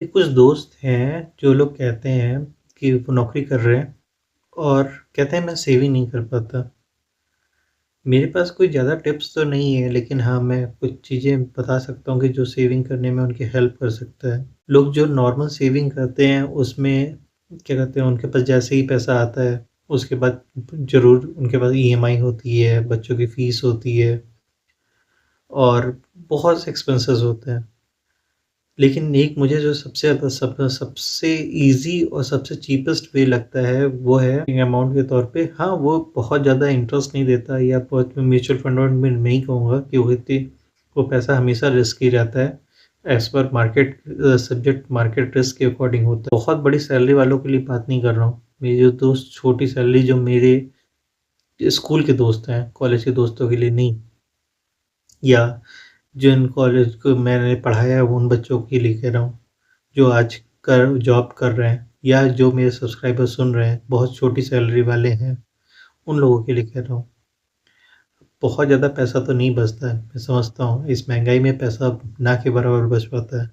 कुछ दोस्त हैं जो लोग कहते हैं कि वो नौकरी कर रहे हैं और कहते हैं मैं सेविंग नहीं कर पाता। मेरे पास कोई ज़्यादा टिप्स तो नहीं है, लेकिन हाँ, मैं कुछ चीज़ें बता सकता हूँ कि जो सेविंग करने में उनकी हेल्प कर सकता है। लोग जो नॉर्मल सेविंग करते हैं उसमें क्या कहते हैं, उनके पास जैसे ही पैसा आता है उसके बाद ज़रूर उनके पास ईएमआई होती है, बच्चों की फ़ीस होती है और बहुत से एक्सपेंसेस होते हैं। लेकिन एक मुझे जो सबसे ज़्यादा सबसे ईज़ी और सबसे चीपेस्ट वे लगता है, वो है अमाउंट के तौर पे। हाँ, वो बहुत ज़्यादा इंटरेस्ट नहीं देता या बहुत म्यूचुअल फंड में नहीं कहूँगा कि वो पैसा हमेशा रिस्की रहता है। As per market subject market risk के अकॉर्डिंग होता है। बहुत बड़ी सैलरी वालों के लिए बात नहीं कर रहा हूँ। मेरी जो दोस्त छोटी सैलरी जो मेरे स्कूल के दोस्त हैं, कॉलेज के दोस्तों के लिए नहीं, या जिन कॉलेज को मैंने पढ़ाया है वो उन बच्चों के लिए कह रहा हूँ। जो आज कर जॉब कर रहे हैं या जो मेरे सब्सक्राइबर सुन रहे हैं, बहुत छोटी सैलरी वाले हैं, उन लोगों के लिए कह रहा हूँ। बहुत ज़्यादा पैसा तो नहीं बचता है, मैं समझता हूँ, इस महँगाई में पैसा ना के बराबर बच पाता है।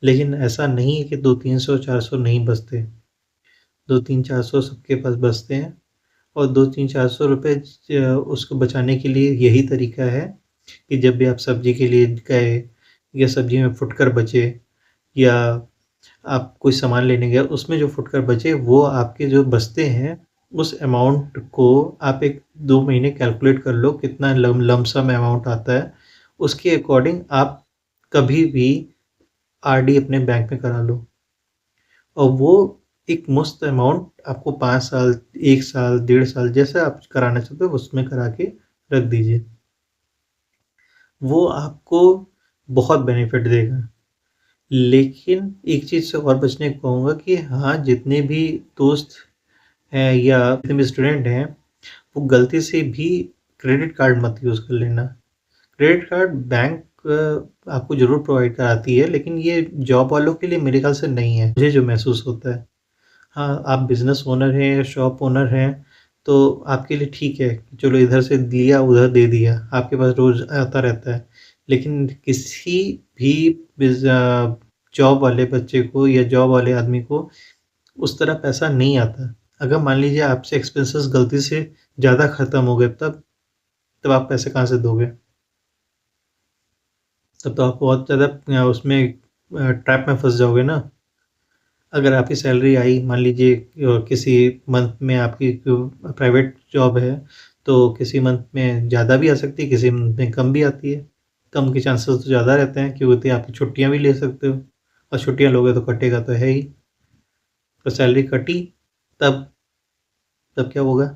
लेकिन ऐसा नहीं है कि 200-300, 400 नहीं बचते। 2-3-400 सबके पास बचते हैं और 2-3-400 रुपए उसको बचाने के लिए यही तरीका है कि जब भी आप सब्ज़ी के लिए गए या सब्ज़ी में फुटकर बचे या आप कोई सामान लेने गए, उसमें जो फुटकर बचे वो आपके जो बचते हैं, उस अमाउंट को आप 1-2 महीने कैलकुलेट कर लो कितना लमसम अमाउंट आता है। उसके अकॉर्डिंग आप कभी भी आरडी अपने बैंक में करा लो और वो एक मुश्त अमाउंट आपको 5 साल, 1 साल, 1.5 साल जैसा आप कराना चाहते हो उसमें करा के रख दीजिए। वो आपको बहुत बेनिफिट देगा। लेकिन एक चीज़ से और बचने को कहूँगा कि हाँ, जितने भी दोस्त हैं या जितने भी स्टूडेंट हैं, वो गलती से भी क्रेडिट कार्ड मत यूज़ कर लेना। क्रेडिट कार्ड बैंक आपको ज़रूर प्रोवाइड कराती है, लेकिन ये जॉब वालों के लिए मेरे ख़्याल से नहीं है, मुझे जो महसूस होता है। हाँ, आप बिज़नेस ओनर हैं या शॉप ओनर हैं, तो आपके लिए ठीक है, चलो इधर से लिया, उधर दे दिया, आपके पास रोज़ आता रहता है। लेकिन किसी भी जॉब वाले बच्चे को या जॉब वाले आदमी को उस तरह पैसा नहीं आता। अगर मान लीजिए आपसे एक्सपेंसेस गलती से ज़्यादा ख़त्म हो गए, तब आप पैसे कहाँ से दोगे? तब तो आप बहुत ज़्यादा उसमें ट्रैप में फँस जाओगे ना। अगर आपकी सैलरी आई, मान लीजिए किसी मंथ में आपकी प्राइवेट जॉब है, तो किसी मंथ में ज़्यादा भी आ सकती है, किसी मंथ में कम भी आती है। कम के चांसेस तो ज़्यादा रहते हैं क्योंकि आप छुट्टियाँ भी ले सकते हो और छुट्टियाँ लोगे तो कटेगा तो है ही। तो सैलरी कटी, तब तब क्या होगा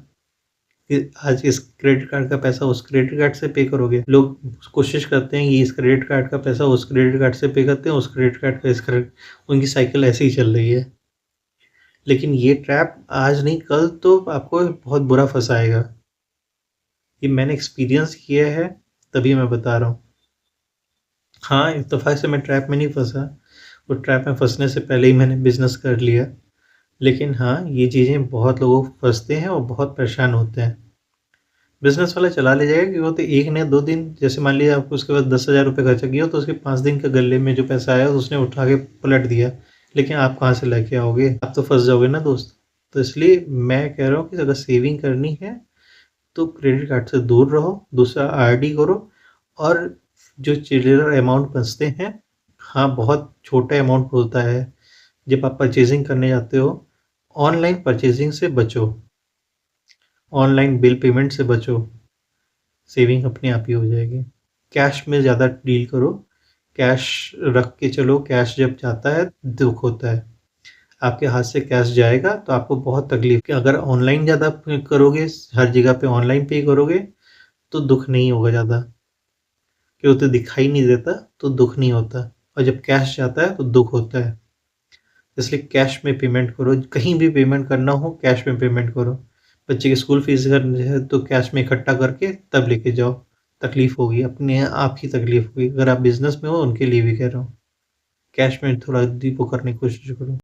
कि आज इस क्रेडिट कार्ड का पैसा उस क्रेडिट कार्ड से पे करोगे। लोग कोशिश करते हैं कि इस क्रेडिट कार्ड का पैसा उस क्रेडिट कार्ड से पे करते हैं, उस क्रेडिट कार्ड का इस क्रेडिट, उनकी साइकिल ऐसे ही चल रही है। लेकिन ये ट्रैप आज नहीं कल तो आपको बहुत बुरा फँसाएगा। ये मैंने एक्सपीरियंस किया है, तभी मैं बता रहा हूँ। हाँ, इत्तेफ़ाक से मैं ट्रैप में नहीं फँसा, वो ट्रैप में फँसने से पहले ही मैंने बिज़नेस कर लिया। लेकिन हाँ, ये चीज़ें बहुत लोग फँसते हैं और बहुत परेशान होते हैं। बिज़नेस वाला चला ले जाएगा कि वो तो 1 न 2 दिन, जैसे मान लीजिए आपको उसके पास 10,000 रुपए खर्चा किया तो उसके 5 दिन का गल्ले में जो पैसा आया उसने उठा के पलट दिया। लेकिन आप कहाँ से लेके आओगे? आप तो फँस जाओगे ना दोस्त। तो इसलिए मैं कह रहा हूँ कि अगर सेविंग करनी है तो क्रेडिट कार्ड से दूर रहो, दूसरा आरडी करो और जो चिल्लर अमाउंट बचते हैं, हाँ, बहुत छोटा अमाउंट होता है। जब आप परचेज़िंग करने जाते हो, ऑनलाइन परचेज़िंग से बचो, ऑनलाइन बिल पेमेंट से बचो, सेविंग अपने आप ही हो जाएगी। कैश में ज़्यादा डील करो, कैश रख के चलो, कैश जब जाता है दुःख होता है। आपके हाथ से कैश जाएगा तो आपको बहुत तकलीफ़ कि अगर ऑनलाइन ज़्यादा करोगे, हर जगह पे ऑनलाइन पे करोगे तो दुःख नहीं होगा ज़्यादा, क्यों तो दिखाई नहीं देता तो दुःख नहीं होता और जब कैश जाता है तो दुःख होता है। इसलिए कैश में पेमेंट करो, कहीं भी पेमेंट करना हो कैश में पेमेंट करो। बच्चे की स्कूल फीस भरनी है तो कैश में इकट्ठा करके तब लेके जाओ। तकलीफ़ होगी, अपने आप ही तकलीफ़ होगी। अगर आप बिज़नेस में हो उनके लिए भी कह रहा हूँ। कैश में थोड़ा वो करने की कोशिश करो।